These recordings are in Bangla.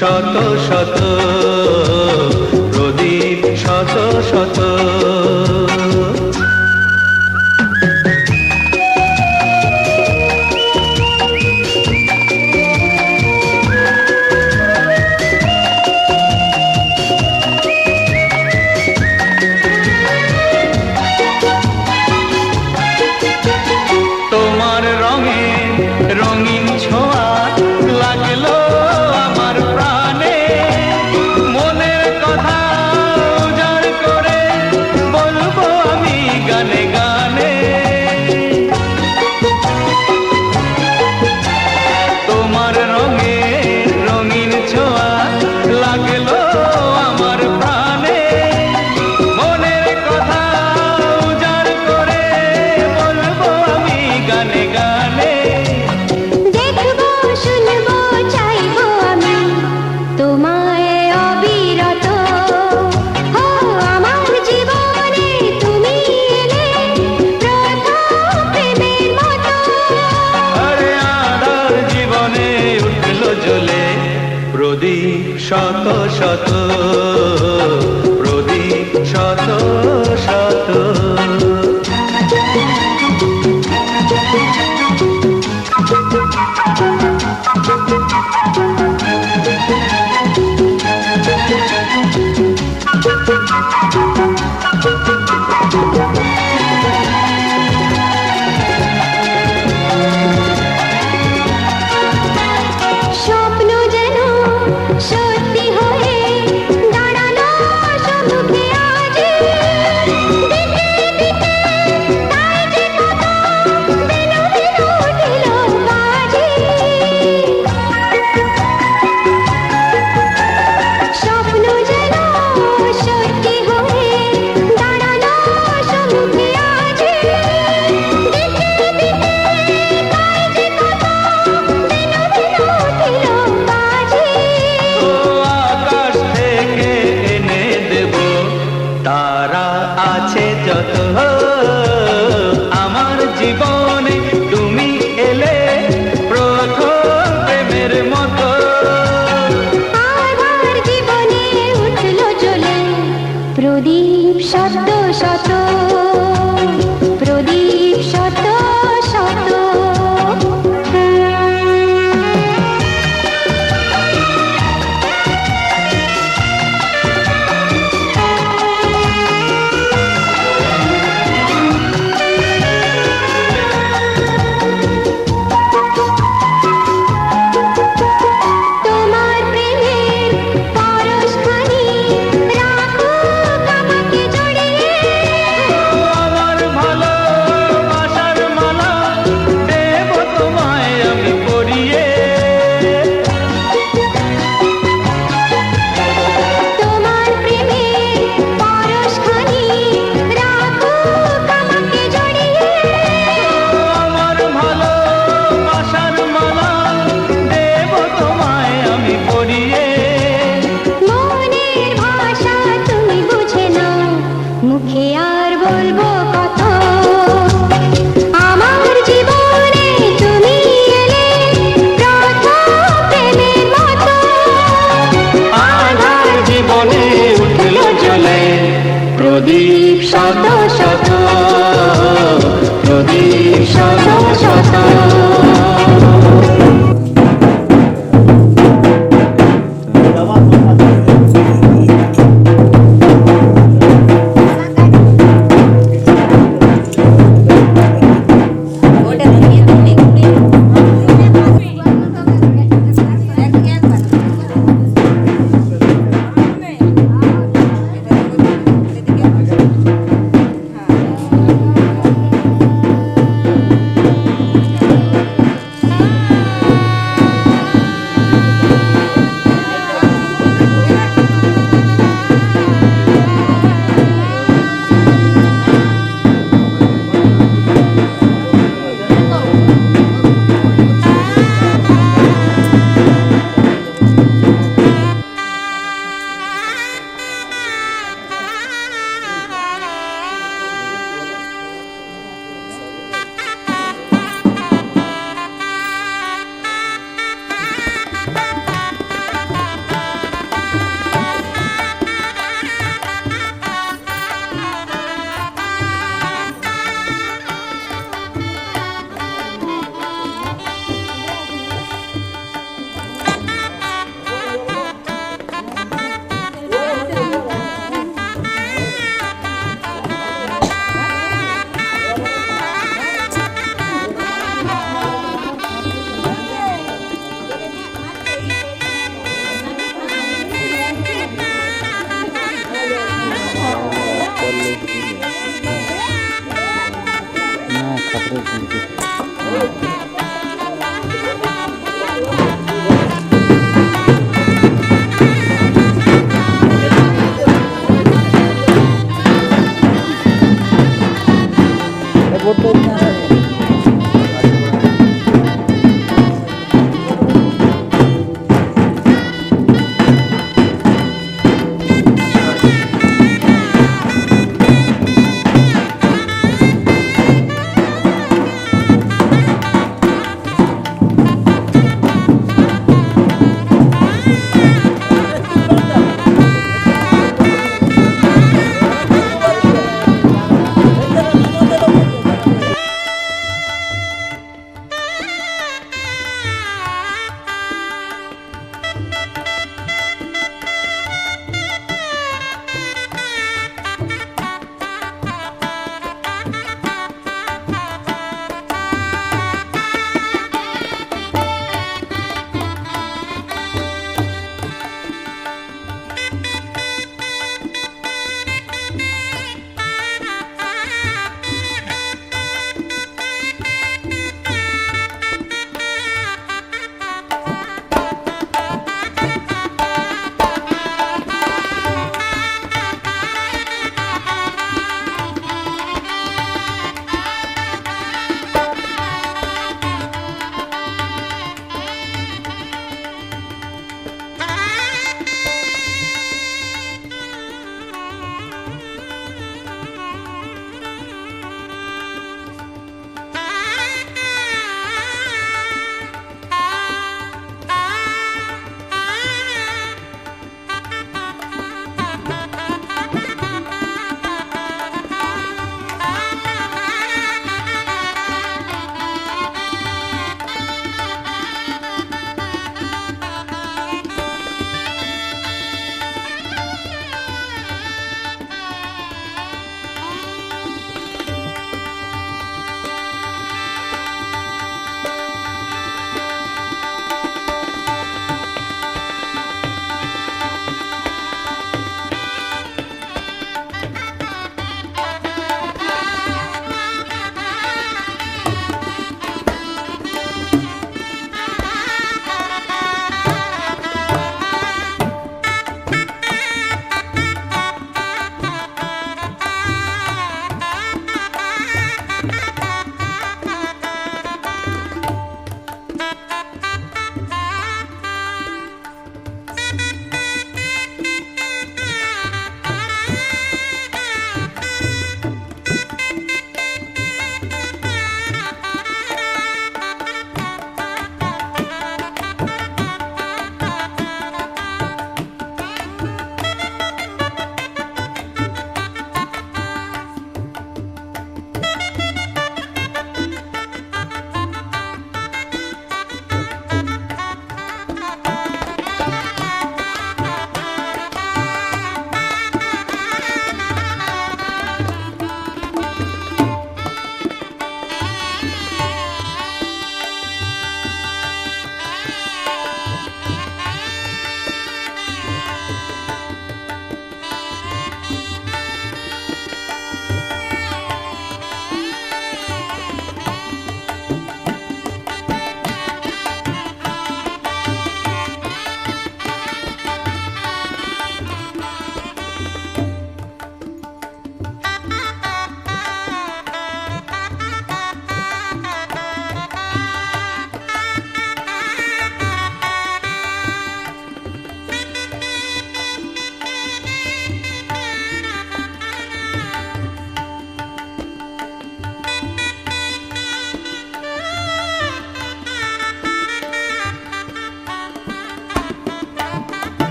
শত শত প্রদীপ শত শত। তোমার রঙে রঙিন ছোঁয়া লাগলো আমার প্রাণে, মনের কথা উজাড় করে বলবো আমি গানে গানে। তোমার রঙে রঙিন ছোঁয়া লাগলো আমার প্রাণে, মনের কথা উজাড় করে বলবো আমি গানে গানে। দেখবো শুনবো চাইবো আমি তোমায় অবিরত, ও আমার জীবনে তুমি এলে প্রথম প্রেমের মতো। আরে আধার জীবনে উঠলো জ্বলে প্রদীপ শত শত, প্রদীপ শত শত। স্বপ্ন যেন সত্যি হয়ে দাঁড়ালো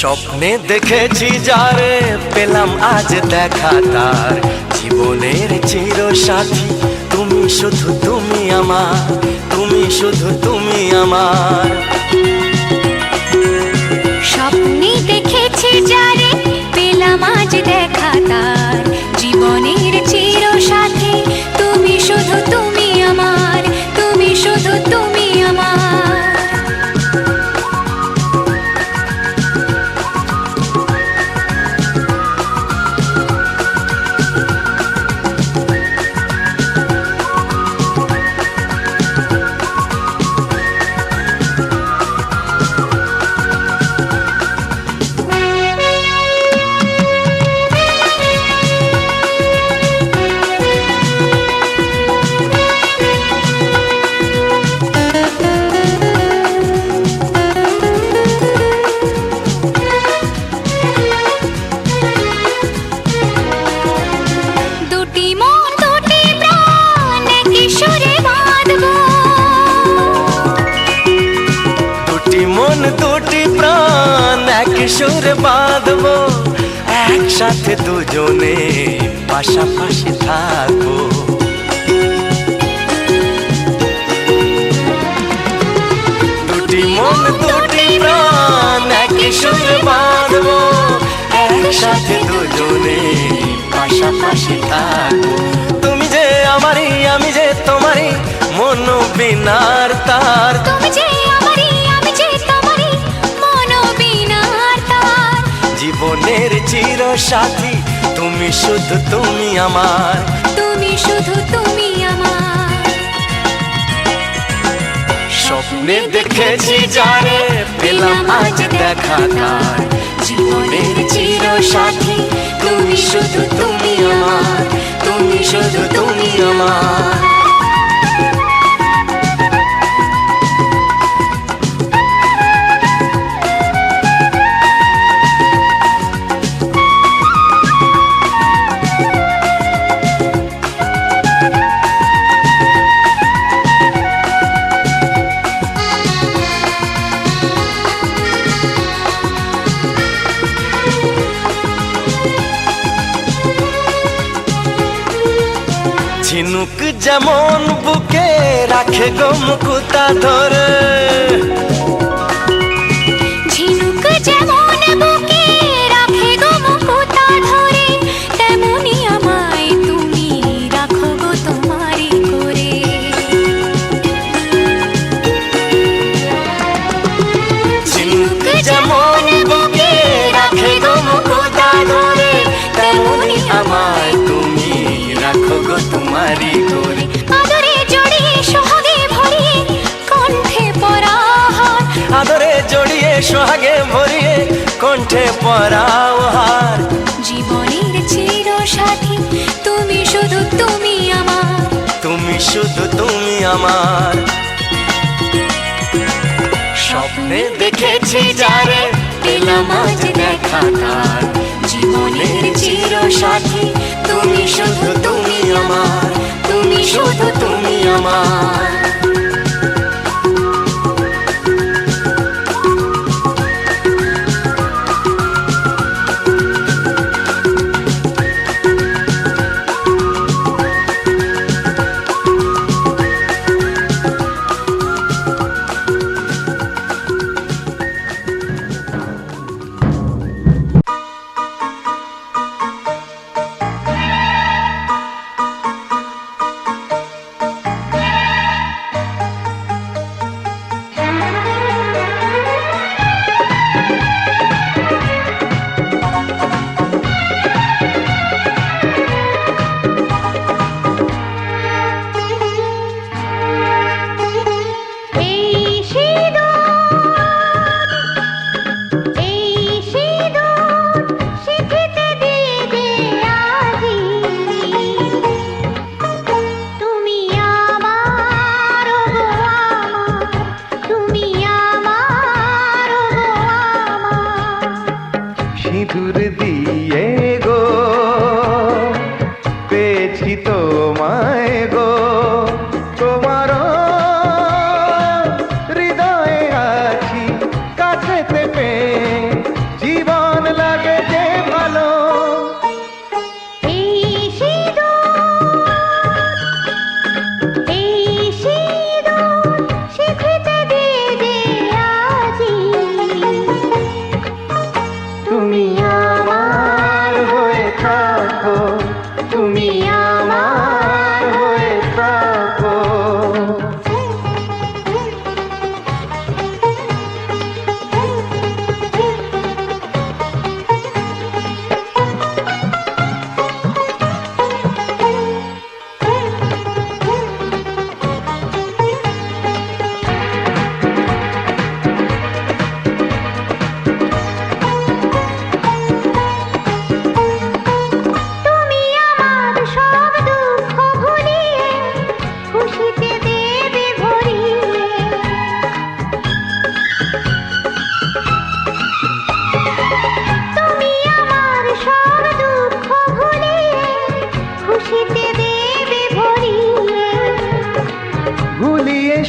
স্বপ্নে দেখেছি যারে পেলাম আজ দেখা তার জীবনের চির সাথী তুমি শুধু তুমি আমার তুমি শুধু তুমি আমার স্বপ্নে দেখেছি যারে পেলাম আজ দেখা তার জীবনের চির সাথী তুমি শুধু তুমি আমার তুমি শুধু তুমি আমার দুটি মন দুটি প্রাণ একই সুরে বাঁধবো দুটি মন দুটি প্রাণ এক সুরে বাঁধবো একসাথে দুজনে পাশাপাশি থাকবো দুটি মন দুটি প্রাণ এক সুরে বাঁধবো একসাথে দুজনে পাশাপাশি থাকবো তুমি যে আমারই আমি যে তোমারই মন বিনার তার তুমি যে আমারই আমি যে তোমারই মন বিনার তার জীবনের চির সাথী তুমি শুধু তুমি আমার তুমি শুধু তুমি আমার স্বপ্নে দেখেছি যারে পেলাম আজ দেখা তার জীবনের চির সাথী তুমি শুধু তুমি আমার তুমি শুধু তুমি আমার ঝিনুক যেমন বুকে রাখে গো মুকুতা ধরে ঝিনুক যেমন বুকে রাখে গো মুকুতা ধরে তেমনি আমায় তুমি রাখো গো তোমারই করে ঝিনুক যেমন বুকে রাখে গো মুকুতা ধরে তেমনি আমায় তুমি রাখো গো তোমারই করে আদরে জড়িয়ে সোহাগে ভরিয়ে কণ্ঠে পরাহার আদরে জড়িয়ে সোহাগে ভরিয়ে কণ্ঠে পরাও হার জীবনের চির সাথী তুমি শুধু তুমি আমার তুমি শুধু তুমি আমার স্বপ্নে দেখেছি যারে পেলাম আজ দেখা তার জীবনের চির সাথী তুমি শুধু তুমি আমার তুমি শুধু তুমি আমার সিঁদুর দিয়ে গো পেয়েছি তোমায় গো তোমার হৃদয়ে আছি কাছেতে পেয়ে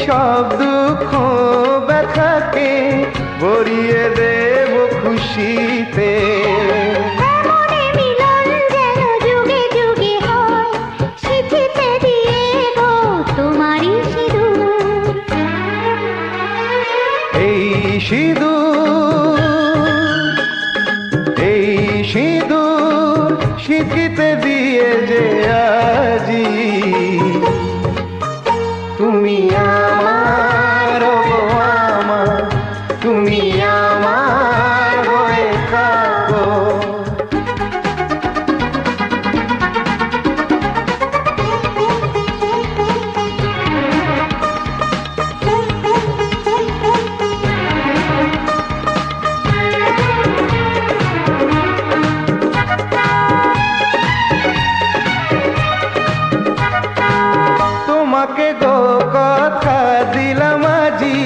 সব দুঃখ ব্যথাকে ভরিয়ে দেব খুশিতে। মনে মিলন যেন যুগে যুগে হয়, স্মৃতিতে দিয়ে গো তোমারই সিঁদুর। এই সিঁদুর, এই সিঁদুর স্মৃতিতে দিয়ে যে আজি তুমি আমার, গো আমার, তুমি আমার হয়ে থাকো। তোমাকে গো কথা দিলাম আজি,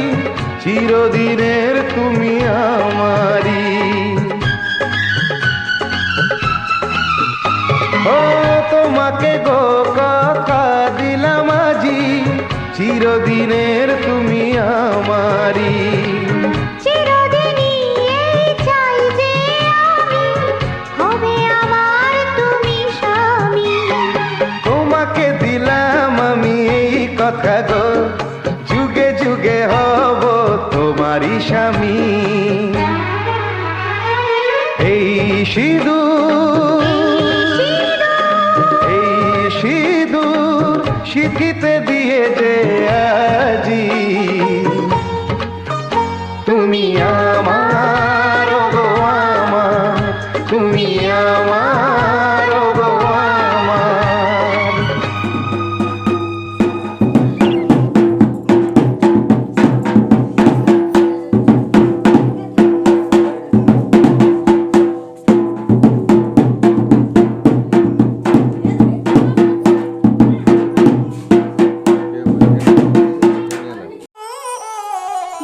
চিরদিনের তুমি আমারি। ও তোমাকে গো কথা দিলাম আজি, চিরদিনের তুমি আমারি। চিরদিনই এই চাই যে আমি, হবে আমার তুমি স্বামী। তোমাকে দিলাম আমি এই কথা গো, যুগে যুগে হব তোমারই স্বামী। এই সিঁদুর, এই সিঁদুর স্মৃতিতে দিয়ে যে আজি তুমি আমার, গো আমার, তুমি আমার, গো আমার।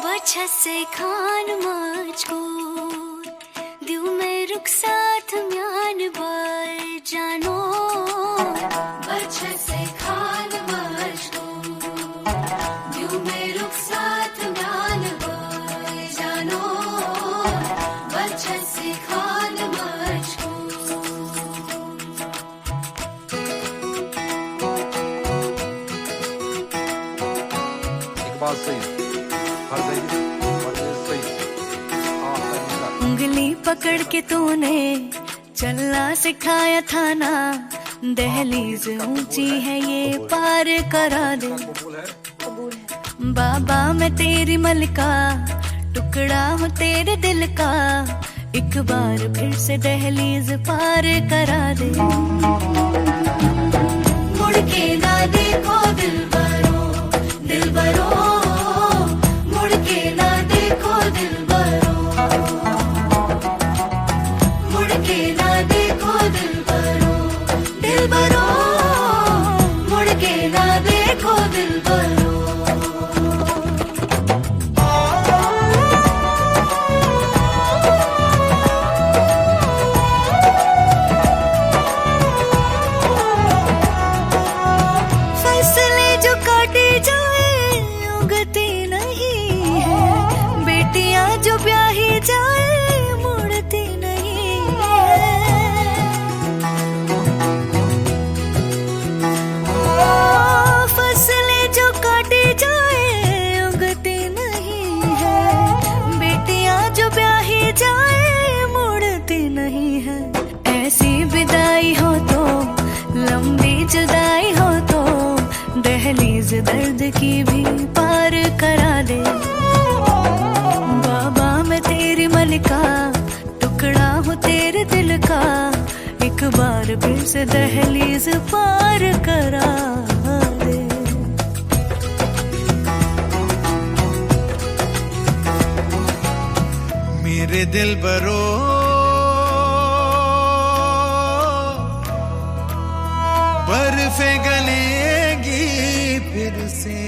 बचत से खान मजकूर दिल में रुख साथ म्यान बर जानो। बचत से खान मजकूर दिल में रुख साथ म्यान बर जानो। बचत से खान मजकूर। एक बात सही हर सही और ये सही उंगली पकड़ के तूने चलना सिखाया था ना, दहलीज ऊंची है ये पार करा दे। बाबा मैं तेरी मलका, टुकड़ा हूँ तेरे दिल का, एक बार फिर से दहलीज पार करा दे। मुड़ के ना देखो दिलबरो, दिलबरो, मुड़ के ना देखो दिलबरो, मुड़ के ना देखो दिलबरो, दिलबरो, मुड़ के ना देखो दिलबरो। फसलें जो काटी जाए उगती नहीं है, बेटियां जो ब्याही जाए मुड़ती नहीं है। फसलें जो काटी जाए उगती नहीं है, बेटियां जो ब्याही जाए मुड़ती नहीं है। ऐसी विदाई हो तो, लंबी जुदाई हो तो, दहलीज दर्द की भी पार करा दे। बाबा मैं तेरी मलका, टुकड़ा हूँ तेरे दिल का, एक बार फिर से दहलीज पार करा दे। मेरे दिल बरो बर्फे गलेगी फिर से,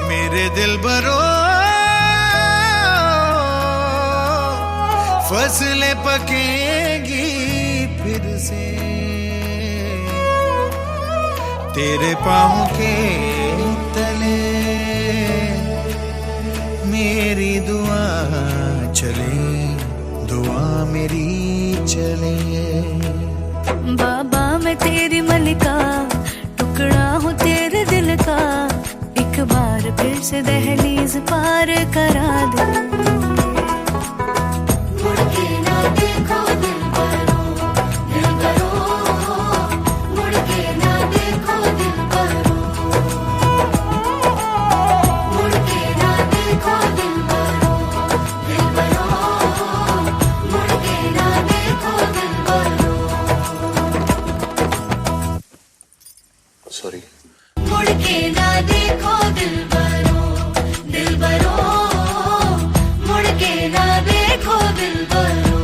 मेरे दिल बरो फसलें पकेगी फिर से। तेरे पाँव के तले मेरी दुआ चले, दुआ मेरी चले। बाबा मैं तेरी मलिका, टुकड़ा हूँ तेरे दिल का, एक बार फिर से दहलीज पार करा दे। मुड़ के ना देखो दिलबरो, दिलबरो, मुड़ के ना देखो दिलबरो, मुड़ के ना देखो दिलबरो, दिलबरो, मुड़ के ना देखो दिलबरो। सॉरी। मुड़ के ना देखो दिलबरो, दिलबरो, मुड़ के ना देखो दिलबरो।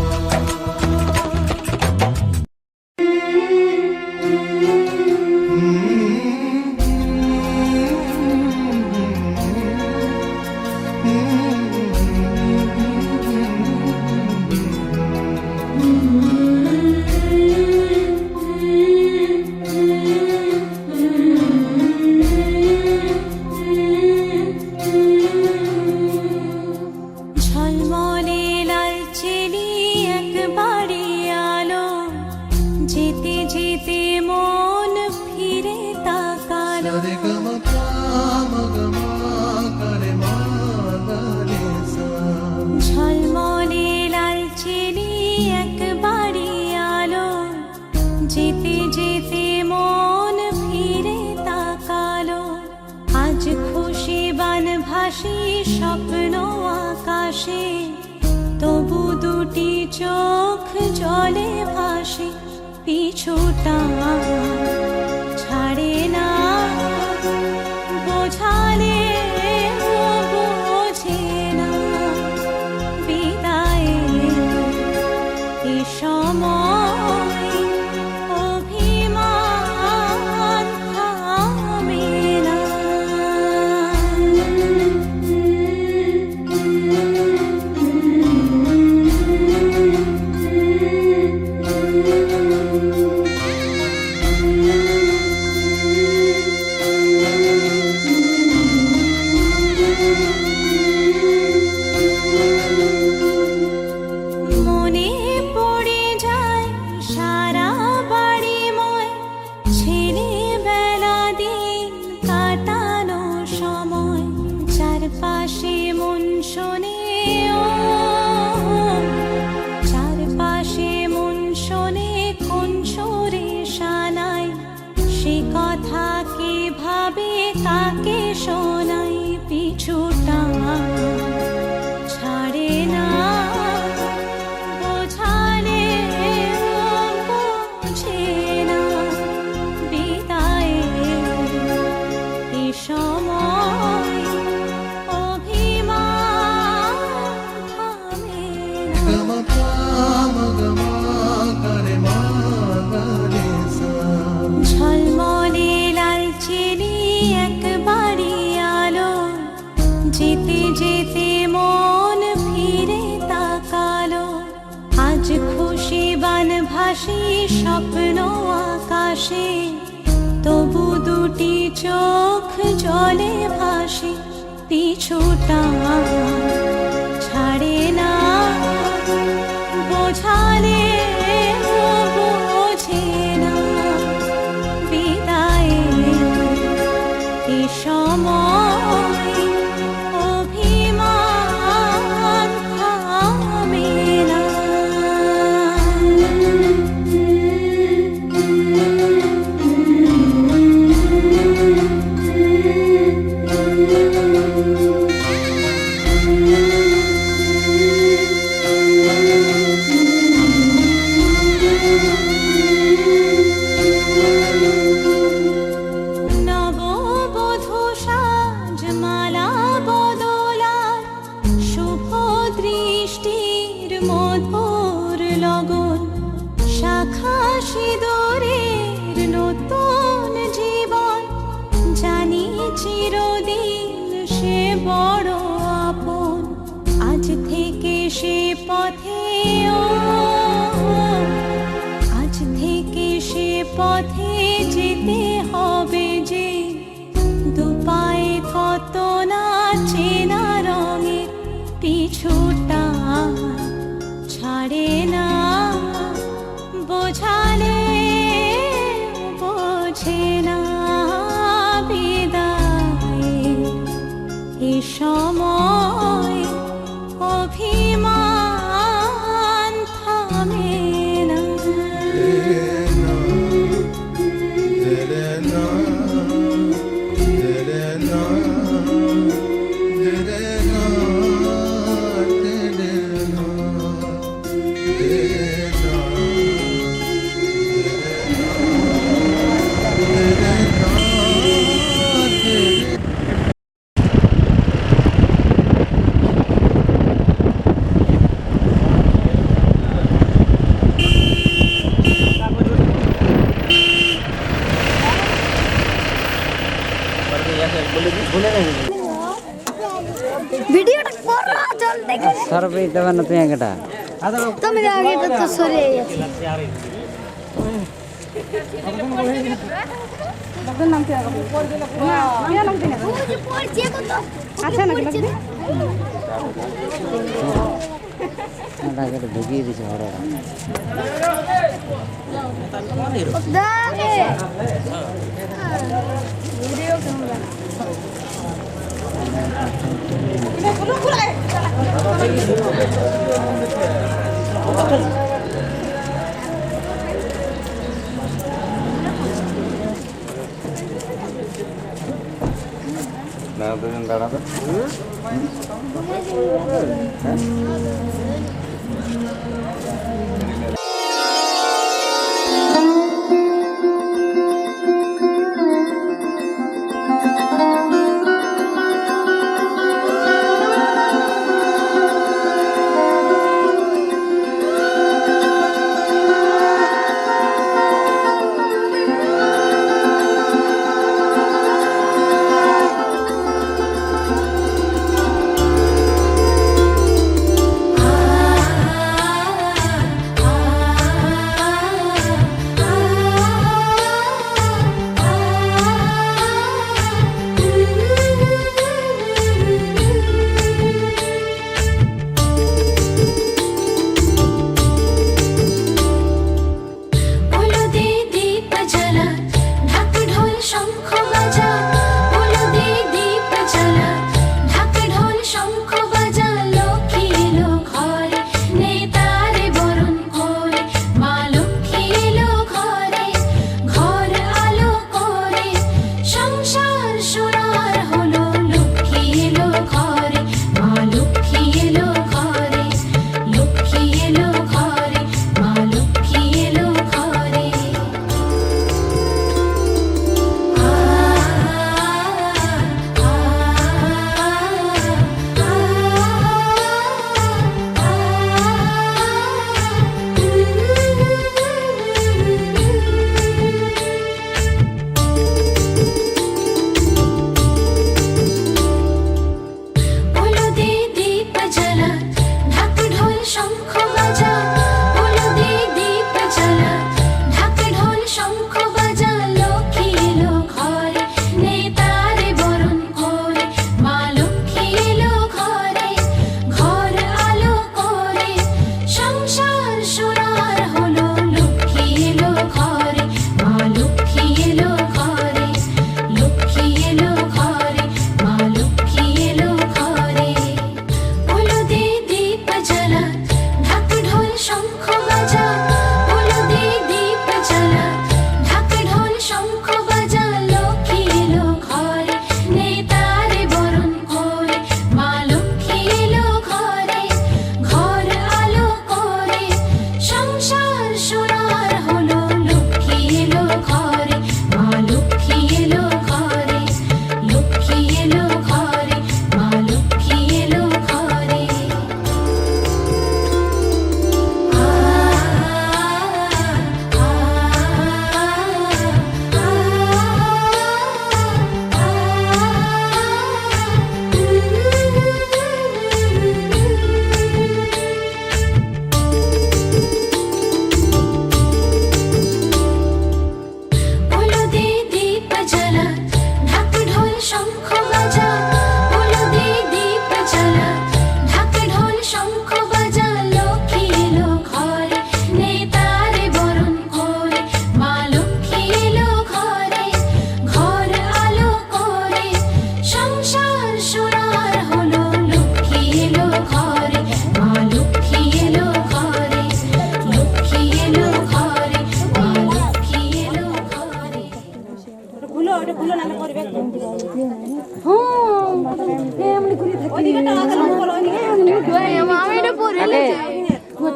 ঝলমলে লাল চেলি একবারে আলো, যেতে যেতে মন ফিরে তাকালো। ঝলমলে লাল চেলি একবারে আলো, যেতে যেতে মন ফিরে তাকালো। আজ খুশি বান ভাসি স্বপ্ন আকাশে, তবু দুটি চোখ জলে ভাসে, পিছুটা ছাড়ে না, বোঝালে বোঝে না, বিদায়ের এ সময় অভিমান থামে না। মনে পড়ে যায় সারা বাড়িময়, ছেলেবেলা দিন কাটানো সময়। চারপাশে মন শোনে ও, চারপাশে মন শোনে কোন সুরে শানাই, সে কথা কে ভাবে কাকে শোনাই, পিছুটা ছাড়ে না, বোঝালে বোঝে না, বিদায়ের এ সময় অভিমান থামে না। ঝলমলে লাল চেলি একবারে আলো, যেতে যেতে মন ফিরে তাকালো। আজ খুশি বান ভাসি স্বপ্ন আকাশে, তবু দুটি চোখ জলে ভাসে, পিছুটা ছাড়ে না, বোঝালে বোঝে না, বিদায়ের এ সময় অভিমান থামে না। নববধূ সাজমালা বদলার, শুভ দৃষ্টির মধুর লগন, শাখা সিঁদুরের নতুন জীবন, জানি চিরদিন সে বড় আপন। আজ থেকে সে পথে ও, আজ থেকে সে পথে যেতে হবে দিতে পার না তুই একটা তুমি আগে তো সরে গেছে আচ্ছা নাকি টাকাটা ঢুকিয়ে দিছে ঘরে ভিডিও ক্যামেরা না দুজন দাঁড়াবে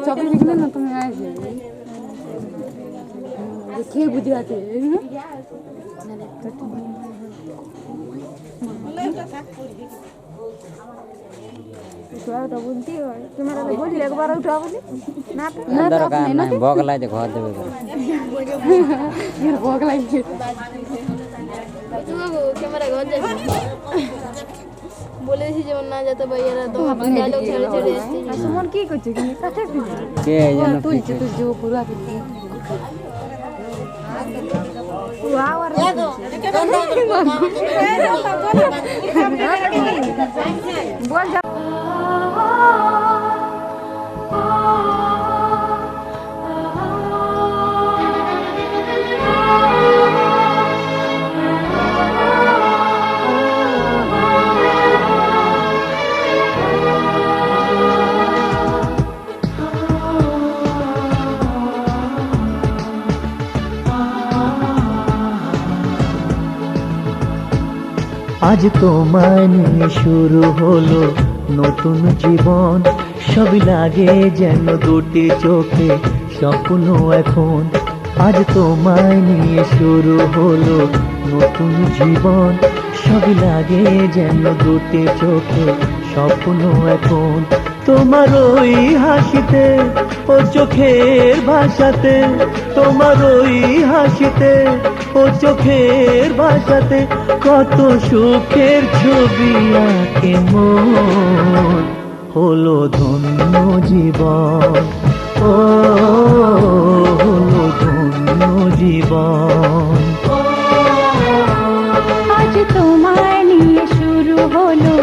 চকলেট কিনে না তুমি আসবে খেয়ে বুঝে আছে দরকার নাই বগলাই যে ঘর দেবে ক্যামেরা ঘর যাবে বলেছি যেমন না যেতে ভাইয়ারা তোমার ডায়লগ ছেড়ে ছেড়ে আসতে আর সুমন কি করছে কি কাছে কে এই জন্য তুলছে তুলছে ও পুরো তুলছে বল যা আজ তোমায় নিয়ে শুরু হলো নতুন জীবন, সবই লাগে যেন দুটি চোখে স্বপ্ন এখন। আজ তোমায় নিয়ে শুরু হলো নতুন জীবন, সবই লাগে যেন দুটি চোখে স্বপ্ন এখন। তোমার ওই হাসিতে ও চোখের ভাষাতে, তোমার ওই হাসিতে ও চোখের ভাষাতে কত সুখের ছবি আঁকে মন। হলো ধন্য জীবন, ও হলো ধন্য জীবন। আজ তোমায় নিয়ে শুরু হলো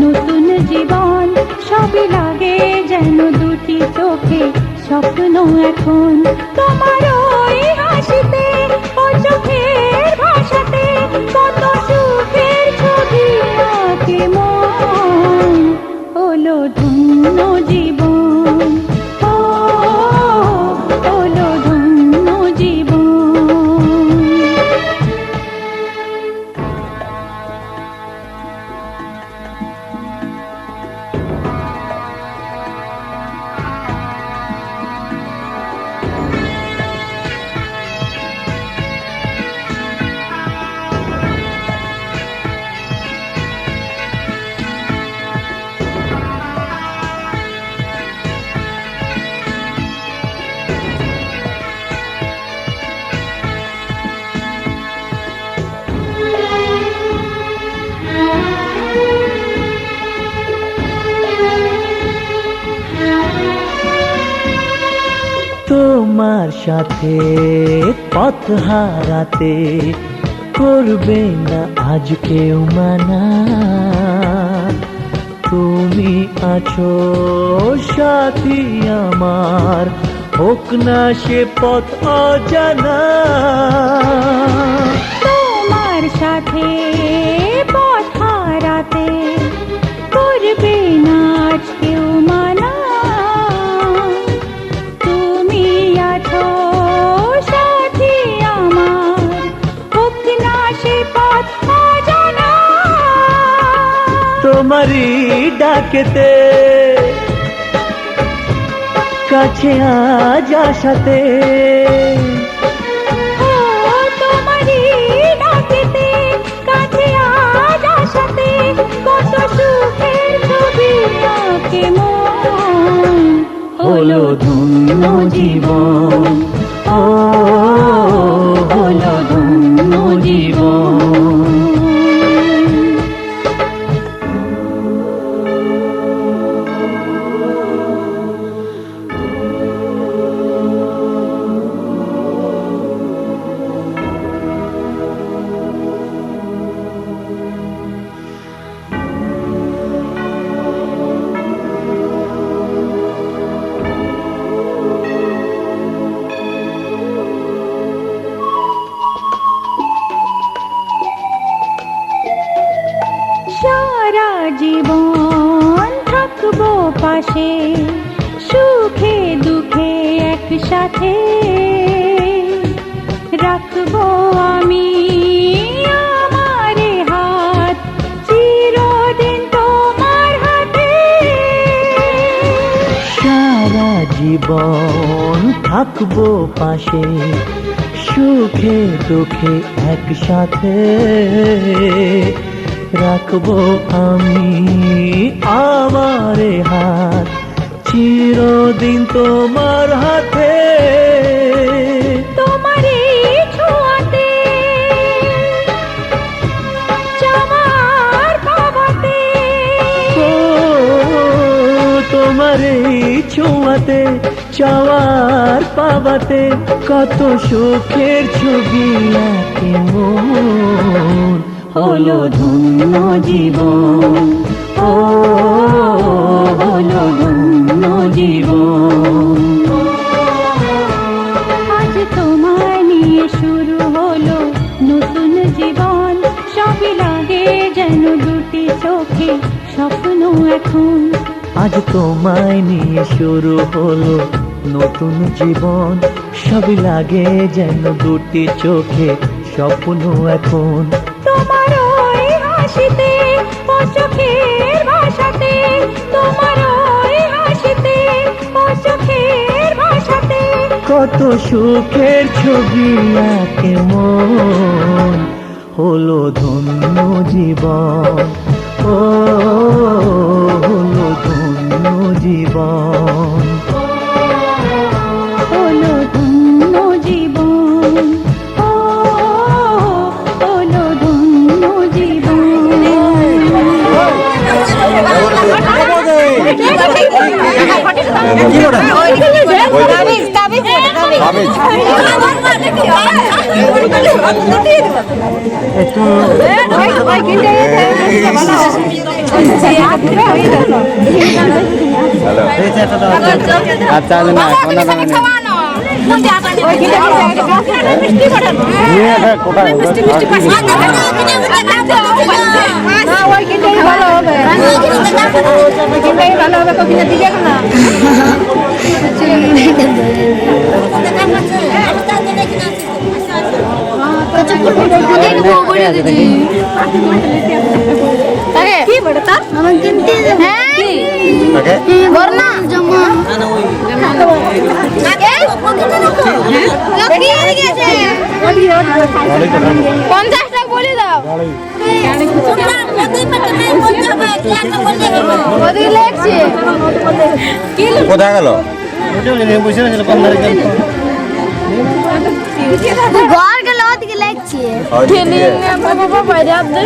নতুন জীবন, সবই লাগে যেন দুটি চোখে স্বপ্ন এখন। তোমার ওই হাসিতে ও চোখের ভাষাতে কত সুখের ছবি আঁকে মন। হলো ধন্য জীবন, ও হলো ধন্য জীবন। তোমার সাথে পথ হারাতে করবে না আজ কেউ মানা। তুমি আছো সাথী আমার, হোক না সে পথ অজানা। তোমার সাথে পথ হারাতে করবে না আজ কেউ মানা। তুমি আছো সাথী আমার, হোক না সে পথ অজানা। তোমারই ডাকেতে কাছে আজ আসাতে, তোমারই ডাকেতে কাছে আজ আসাতে কত সুখের ছবি আঁকে মন। হলো ধন্য জীবন, ও হলো ধন্য জীবন। সারা জীবন থাকবো পাশে, সুখে দুঃখে একসাথে রাখবো আমি আমার হাত চিরদিন তোমার হাতে। সারা জীবন থাকবো পাশে, সুখে দুঃখে একসাথে রাখবো আমি আমার হাত চিরদিন তোমার হাতে। তোমারই ছোঁয়াতে চাওয়ার পাবাতে এই ছোঁয়াতে চাওয়ার পাওয়াতে কত সুখের ছবি আঁকে মন হলো ধন্য জীবন ও হলো ধন্য জীবন আজ তোমায় নিয়ে শুরু হলো নতুন জীবন সবই লাগে যেন দুটি চোখে স্বপ্ন এখন আজ তোমায় নিয়ে শুরু হলো নতুন জীবন সবই লাগে যেন দুটি চোখে স্বপ্ন এখন তোমার ওই হাসিতে ও চোখের ভাষাতে তোমার ওই হাসিতে ও চোখের ভাষাতে কত সুখের ছবি আঁকে মন হলো ধন্য জীবন ও হলো ধন্য জীবন হলো ধন্য জীবন ও হলো ধন্য জীবন আচ্ছা না কোনো দাম নেই কি বড় তা আমার কিনতে হ্যাঁ গরনা জমা আগে লকি হয়ে গেছে 50 টাকা বলে দাও কোথায় গেল ঘর গেল ওদিকে লাগছে বাবা বাইরে আপনি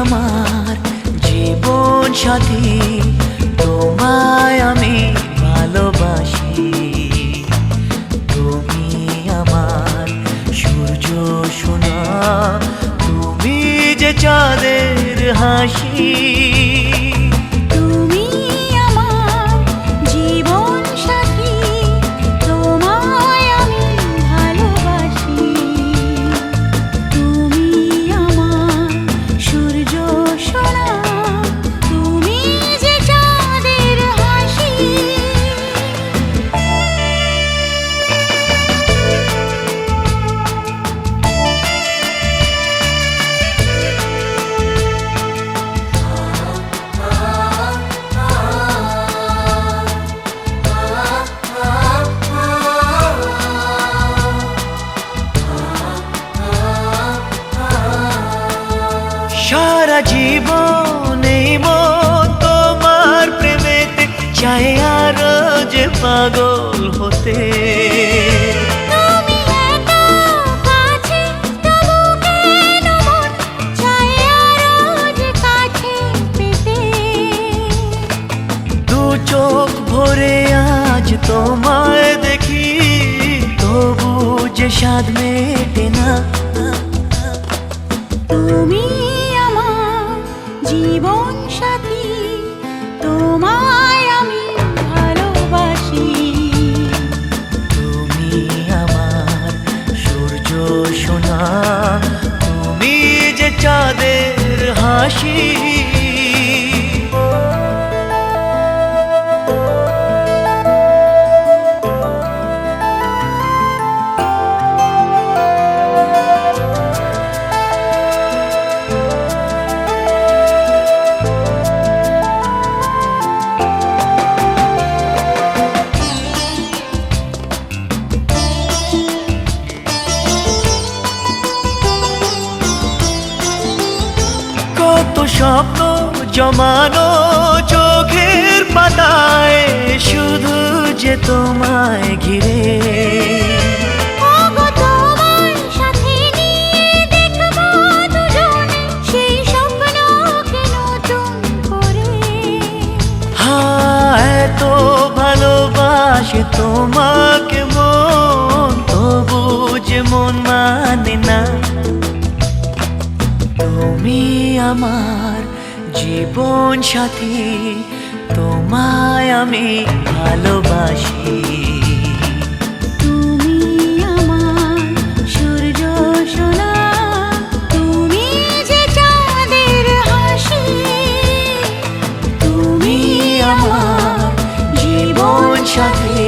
আমার জীবন সাথী তোমায় আমি ভালোবাসি তুমি আমার সূর্য সোনা তুমি যে চাঁদের হাসি তুমি আমার জীবন সাথী তোমায় আমি ভালোবাসি তুমি আমার সূর্য সোনা তুমি যে চাঁদের হাসি সারা জীবন এই মন তোমার প্রেমেতে চাই আরো যে পাগল হতে তুমি এত কাছে তবু কেন মন চায় আরো যে কাছে পেতে দু চোখ ভরে আজ তোমায় দেখি তবু যে স্বাদ মেটে না তুমি আমার জীবন সাথী তোমায় আমি ভালোবাসি জমানো চোখের পাতায় শুধু যে তোমায় ঘিরে। ওগো তোমার সাথে নিয়ে দেখবো দুজনে সেই স্বপ্নকে নতুন করে। এত ভালোবাসে তোমাকে মন, তবু যে মন মানে না। তুমি আমার জীবন সাথী, তোমায় আমি ভালোবাসি। তুমি আমার সূর্য সোনা, তুমি যে চাঁদের হাসি। তুমি আমার জীবন সাথী,